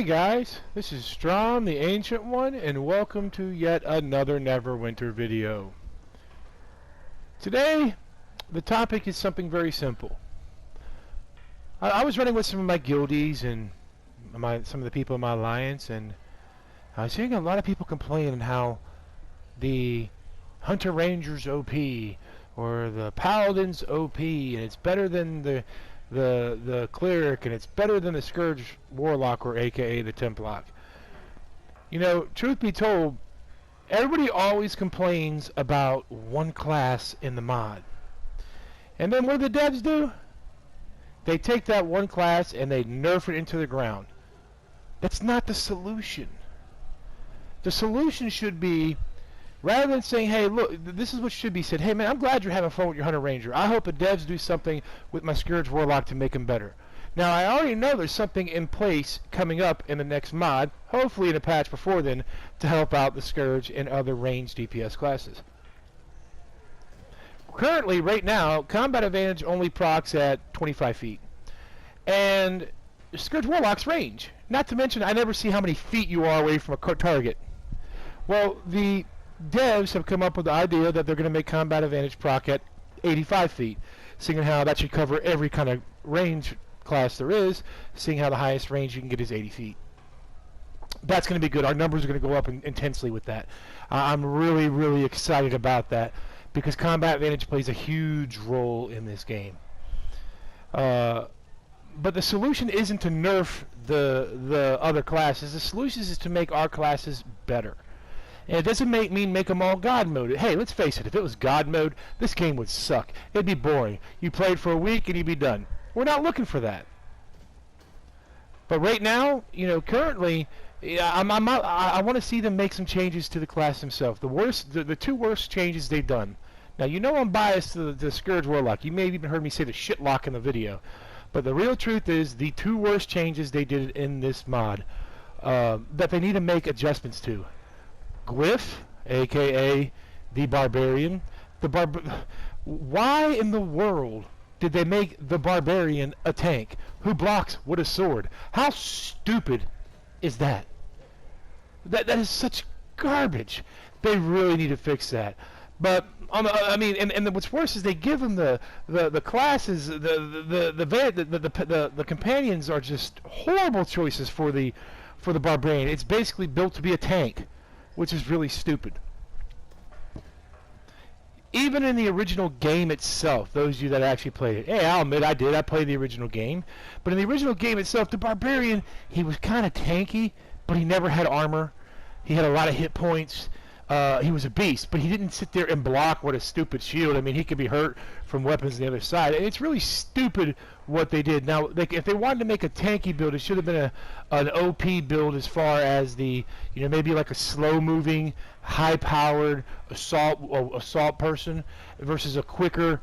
Hi guys, this is Strom, the Ancient One, and welcome to yet another Neverwinter video. Today, the topic is something very simple. I was running with some of my guildies and some of the people in my alliance, and I was hearing a lot of people complaining how the Hunter Ranger's OP or the Paladin's OP, and it's better than the Cleric, and it's better than the Scourge Warlock, or aka the Templock. You know, truth be told, everybody always complains about one class in the mod. And then what do the devs do? They take that one class and they nerf it into the ground. That's not the solution. The solution should be, rather than saying, hey, look, this is what should be said. Hey, man, I'm glad you're having fun with your Hunter Ranger. I hope the devs do something with my Scourge Warlock to make him better. Now, I already know there's something in place coming up in the next mod, hopefully in a patch before then, to help out the Scourge and other ranged DPS classes. Currently, right now, Combat Advantage only procs at 25 feet. And Scourge Warlock's range. Not to mention, I never see how many feet you are away from a target. Well, the devs have come up with the idea that they're going to make Combat Advantage proc at 85 feet, seeing how that should cover every kind of range class there is, seeing how the highest range you can get is 80 feet. That's going to be good. Our numbers are going to go up intensely with that. I'm really, really excited about that, because Combat Advantage plays a huge role in this game. But the solution isn't to nerf the other classes. The solution is to make our classes better. And it doesn't mean make them all God mode. Hey, let's face it, if it was God mode, this game would suck. It'd be boring. You played for a week and you'd be done. We're not looking for that. But right now, you know, currently, I want to see them make some changes to the class themselves. The two worst changes they've done. Now, you know I'm biased to the Scourge Warlock. You may have even heard me say the shitlock in the video. But the real truth is, the two worst changes they did in this mod that they need to make adjustments to. Glyph, aka the Barbarian. Why in the world did they make the Barbarian a tank who blocks with a sword? How stupid is that? That is such garbage. They really need to fix that. But I mean, and what's worse is they give them the classes, the companions are just horrible choices for the Barbarian. It's basically built to be a tank, which is really stupid. Even in the original game itself, those of you that actually played it, hey, I'll admit I did. I played the original game. But in the original game itself, the Barbarian, he was kind of tanky, but he never had armor. He had a lot of hit points. He was a beast, but he didn't sit there and block with a stupid shield. I mean, he could be hurt from weapons on the other side. And it's really stupid what they did. Now, if they wanted to make a tanky build, it should have been an OP build as far as the, you know, maybe like a slow-moving, high-powered assault person versus a quicker,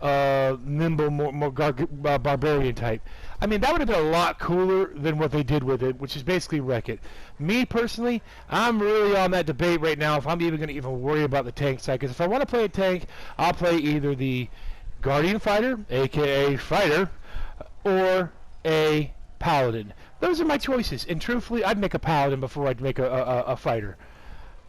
nimble, more barbarian type. I mean, that would have been a lot cooler than what they did with it, which is basically wreck it. Me, personally, I'm really on that debate right now if I'm even going to even worry about the tank side. Because if I want to play a tank, I'll play either the Guardian Fighter, a.k.a. Fighter, or a Paladin. Those are my choices. And truthfully, I'd make a Paladin before I'd make a Fighter.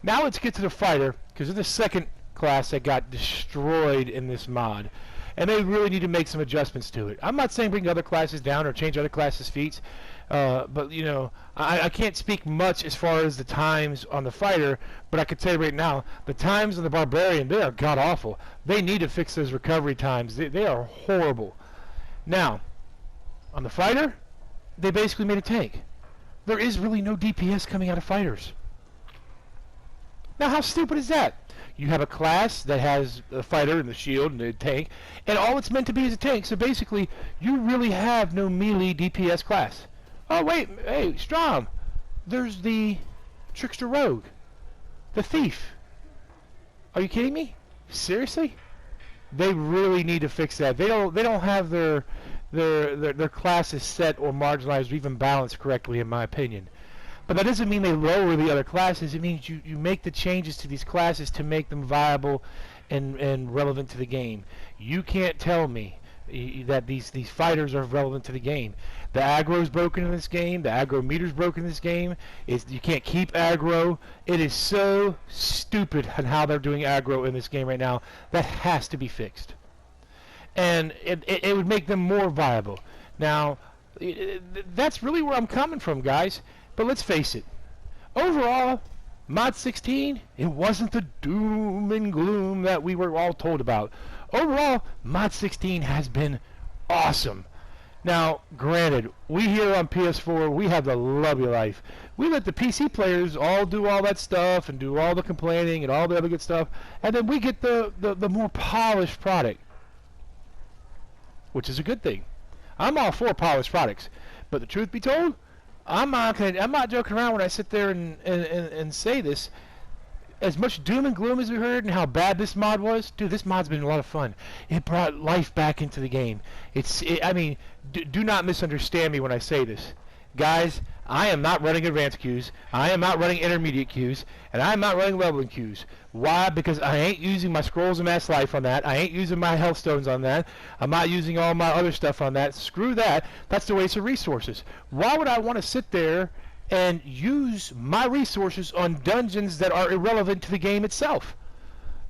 Now let's get to the Fighter, because it's the second class that got destroyed in this mod. And they really need to make some adjustments to it. I'm not saying bring other classes down or change other classes' feats, but, you know, I can't speak much as far as the times on the Fighter, but I can tell you right now, the times on the Barbarian, they are god-awful. They need to fix those recovery times. They are horrible. Now, on the Fighter, they basically made a tank. There is really no DPS coming out of Fighters. Now, how stupid is that? You have a class that has a fighter and the shield and the tank, and all it's meant to be is a tank. So basically, you really have no melee DPS class. Oh wait, hey, Strom, there's the Trickster Rogue, the Thief. Are you kidding me? Seriously? They really need to fix that. They don't have their classes set or marginalized or even balanced correctly, in my opinion. But that doesn't mean they lower the other classes. It means you make the changes to these classes to make them viable and relevant to the game. You can't tell me that these fighters are relevant to the game. The aggro is broken in this game. The aggro meter is broken in this game. You can't keep aggro. It is so stupid on how they're doing aggro in this game right now. That has to be fixed, and it would make them more viable. Now, that's really where I'm coming from, guys. But let's face it. Overall, Mod 16, it wasn't the doom and gloom that we were all told about. Overall, Mod 16 has been awesome. Now, granted, we here on PS4, we have the love of life. We let the PC players all do all that stuff and do all the complaining and all the other good stuff, and then we get the more polished product, which is a good thing. I'm all for polished products, but the truth be told, I'm not joking around when I sit there and say this. As much doom and gloom as we heard and how bad this mod was, dude, this mod's been a lot of fun. It brought life back into the game. I mean, do not misunderstand me when I say this. Guys, I am not running advanced queues, I am not running intermediate queues, and I am not running leveling queues. Why? Because I ain't using my scrolls of mass life on that. I ain't using my health stones on that. I'm not using all my other stuff on that. Screw that. That's the waste of resources. Why would I want to sit there and use my resources on dungeons that are irrelevant to the game itself?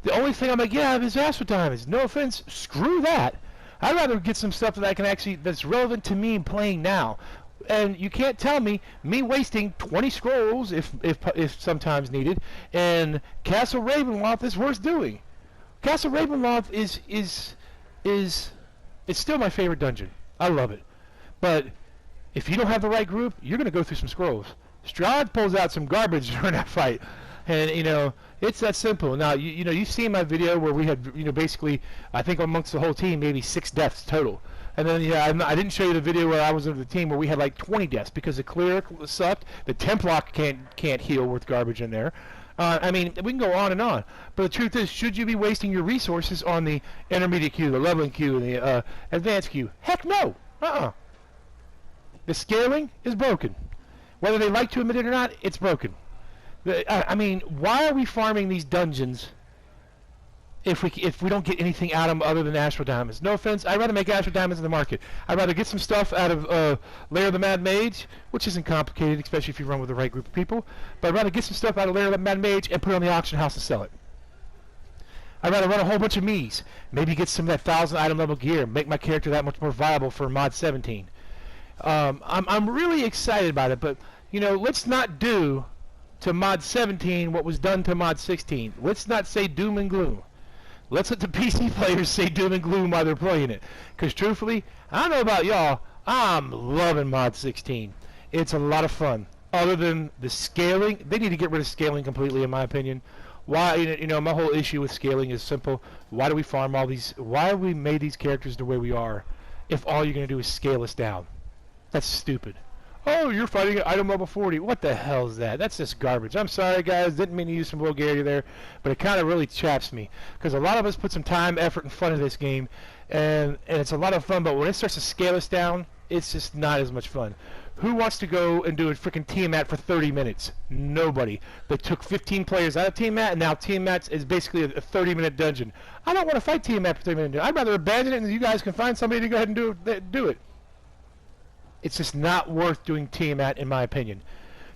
The only thing I'm going to get out of is Astro Diamonds. No offense, screw that. I'd rather get some stuff that I can that's relevant to me playing now. And you can't tell me wasting 20 scrolls if sometimes needed, and Castle Ravenloft is worth doing. Castle Ravenloft is it's still my favorite dungeon. I love it. But if you don't have the right group, you're going to go through some scrolls. Strahd pulls out some garbage during that fight. And, it's that simple. Now, you've seen my video where we had, basically, I think amongst the whole team, maybe 6 deaths total. And then, I didn't show you the video where I was of the team where we had like 20 deaths because the cleric sucked. The Templock can't heal with garbage in there. I mean, we can go on and on. But the truth is, should you be wasting your resources on the intermediate queue, the leveling queue, and the advanced queue? Heck no. The scaling is broken. Whether they like to admit it or not, it's broken. I mean, why are we farming these dungeons if we don't get anything out of them other than Astro Diamonds? No offense, I'd rather make Astro Diamonds in the market. I'd rather get some stuff out of Lair of the Mad Mage, which isn't complicated, especially if you run with the right group of people. But I'd rather get some stuff out of Lair of the Mad Mage and put it on the auction house and sell it. I'd rather run a whole bunch of Miis, maybe get some of that 1,000 item level gear, make my character that much more viable for Mod 17. I'm really excited about it, but let's not do to Mod 17 what was done to Mod 16. Let's not say doom and gloom. Let's let the PC players say doom and gloom while they're playing it. Because truthfully, I don't know about y'all, I'm loving Mod 16. It's a lot of fun. Other than the scaling, they need to get rid of scaling completely, in my opinion. Why? My whole issue with scaling is simple. Why do we farm all these? Why have we made these characters the way we are if all you're going to do is scale us down? That's stupid. Oh, you're fighting at item level 40. What the hell is that? That's just garbage. I'm sorry, guys. Didn't mean to use some vulgarity there, but it kind of really chaps me. Because a lot of us put some time, effort, and fun into this game, and it's a lot of fun, but when it starts to scale us down, it's just not as much fun. Who wants to go and do a freaking Tiamat for 30 minutes? Nobody. They took 15 players out of Tiamat, and now Tiamat is basically a 30-minute dungeon. I don't want to fight Tiamat for 30 minutes. I'd rather abandon it, and you guys can find somebody to go ahead and do it. It's just not worth doing Tiamat, in my opinion.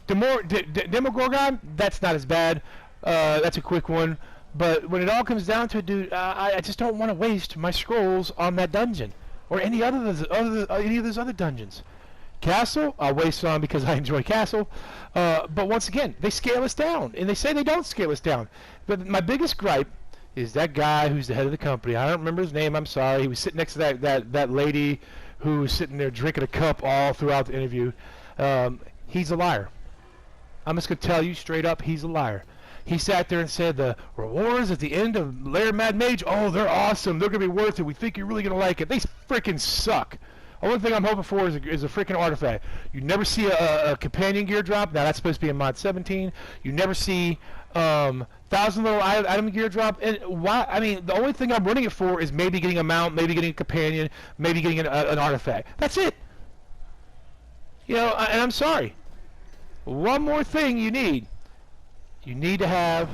Demogorgon, that's not as bad. That's a quick one. But when it all comes down to it, dude, I just don't want to waste my scrolls on that dungeon or any of those other dungeons. Castle, I'll waste on because I enjoy Castle. But once again, they scale us down, and they say they don't scale us down. But my biggest gripe is that guy who's the head of the company. I don't remember his name. I'm sorry. He was sitting next to that lady who was sitting there drinking a cup all throughout the interview. He's a liar. I'm just going to tell you straight up, he's a liar. He sat there and said the rewards at the end of Lair Mad Mage, oh, they're awesome. They're going to be worth it. We think you're really going to like it. They freaking suck. Only thing I'm hoping for is a freaking artifact. You never see a companion gear drop. Now, that's supposed to be in Mod 17. You never see 1,000 little item gear drop. And why? I mean, the only thing I'm running it for is maybe getting a mount, maybe getting a companion, maybe getting an artifact. That's it. And I'm sorry. One more thing you need. You need to have